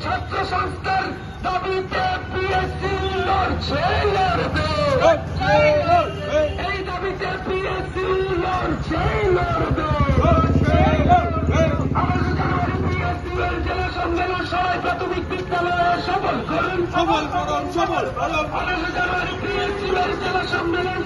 ছাত্র সংস্থার দাবিতে পিএসসি লড়ছে লড়বে, এই দাবিতে পিএসসি লড়ছে লড়বে। 28 জানুয়ারি পিএসসি এর জেলা সম্মেলন সবাই প্রাথমিক বিদ্যালয়ে সফল করুন, সফল করুন, সফল করুন। 28 জানুয়ারি পিএসসি এর জেলা সম্মেলন,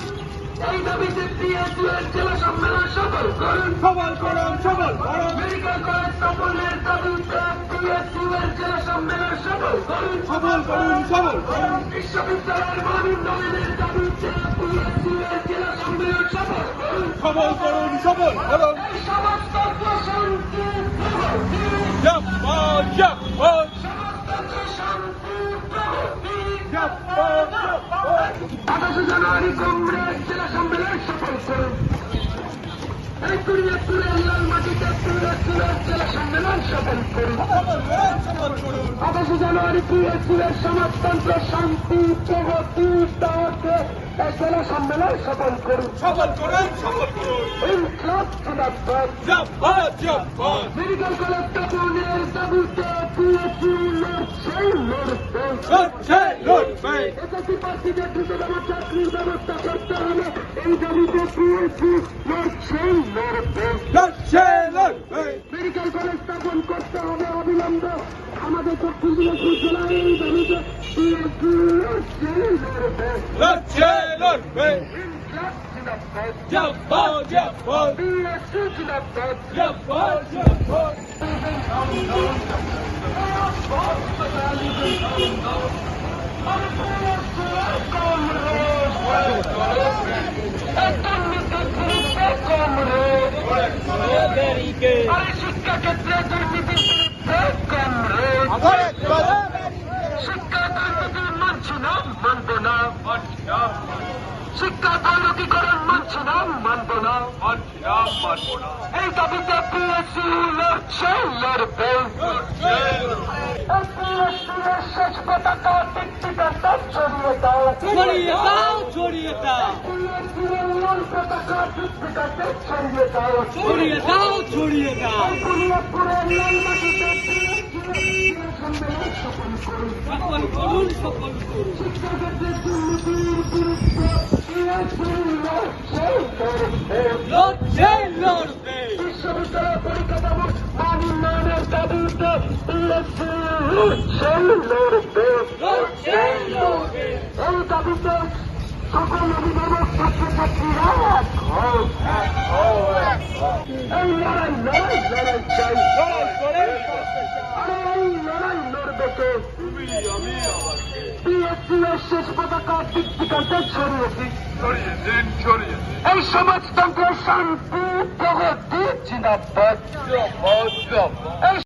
এই দাবিতে পিএসসি এর জেলা সম্মেলন সফল করুন, সফল করুন, সফল করুন। মেডিকেল কলেজ স্থাপনের দাবিতে পিএসসি এর জেলা সম্মেলন সফল করুন, সফল করুন, সফল করুন। বিশ্ববিদ্যালয়ের মান উন্নয়নের দাবিতে পিএসসি এর জেলা সম্মেলন সফল করুন, সফল করুন, সফল করুন। এই সমাজতন্ত্র শান্তি প্রগতি, জিন্দাবাদ, জিন্দাবাদ, সমাজতন্ত্র শান্তি প্রগতি। 28 জিন্দাবাদ। জানুয়ারি কংগ্রেস জেলা সম্মেলন সফল করুন, এই কুড়িয়াপুরের লাল মাটিতে পিএসসির জেলা সম্মেলন সফল করুন। 28 জানুয়ারি পিএসসির সমাজতন্ত্র শান্তি প্রগতি ডাকে জেলা সম্মেলন সফল করুন, সফল করুন, সফল করুন। ইনকলাব জিন্দাবাদ। জিন্দাবাদ, জিন্দাবাদ। মেডিকেল কলেজ স্থাপনের দাবিতে পিএসসি লড়ছে লড়বে, লড়ছে, লড়বে। এসএসসি প্রার্থীদের দ্রুততম চাকরির ব্যবস্থা করতে হবে, এই দাবিতে পিএসসি লড়ছে লড়বে। লড়ছে, লড়বে। মেডিকেল কলেজ স্থাপন করতে হবে অবিলম্বে আমাদের চট্টগ্রাম জেলায়, এই দাবিতে পিএসসি লড়ছে লড়বে। লড়ছে, লড়বে। ইনকলাব জিন্দাবাদ। জিন্দাবাদ, জিন্দাবাদ। পিএসসি জিন্দাবাদ। জিন্দাবাদ, জিন্দাবাদ। শিক্ষা ক্ষেত্রে দুর্নীতির বিরুদ্ধে কংগ্রেস, শিক্ষা দুর্নীতি মানছি না, মানব না, শিক্ষা দৈনিকীকরণ মানছি না, মানব না। এই দাবিতে পিএসসি লড়ছে লড়বে, শেষ পতাকা টিকটিকাটা ছড়িয়ে দাও, ছড়িয়ে দাও, ছড়িয়ে দাও, লাল পতাকা টিকটিকাটা ছড়িয়ে দাও, ছড়িয়ে দাও, ছড়িয়ে দাও। কুড়িয়াপুরের লাল মাটিতে সম্মেলন সফল করুন, সফল করুন, সফল করুন। শিক্ষাক্ষেত্রে দুর্নীতির বিরুদ্ধে পিএসসি লড়ছে লড়বে, লড়ছে, লড়বে। বিশ্ববিদ্যালয় পরিকাঠামোর মান উন্নয়নের দাবিতে পিএসসি লড়ছে লড়বে, লড়ছে, লড়বে। এই দাবিতে সকল অভিভাবক ছাত্রছাত্রীরা এক হও, এই লড়াই লড়াই লড়াই চাই, লড়াই করে আরে এই লড়াই লড়বে কে? পিএসসি এর শেষ পতাকা টিকটিকাতে ছড়িয়ে দিন, ছড়িয়ে দিন, ছড়িয়ে দিন। এই সমাজতন্ত্রের শান্তি প্রগতি জিন্দাবাদ। জিন্দাবাদ, জিন্দাবাদ। এই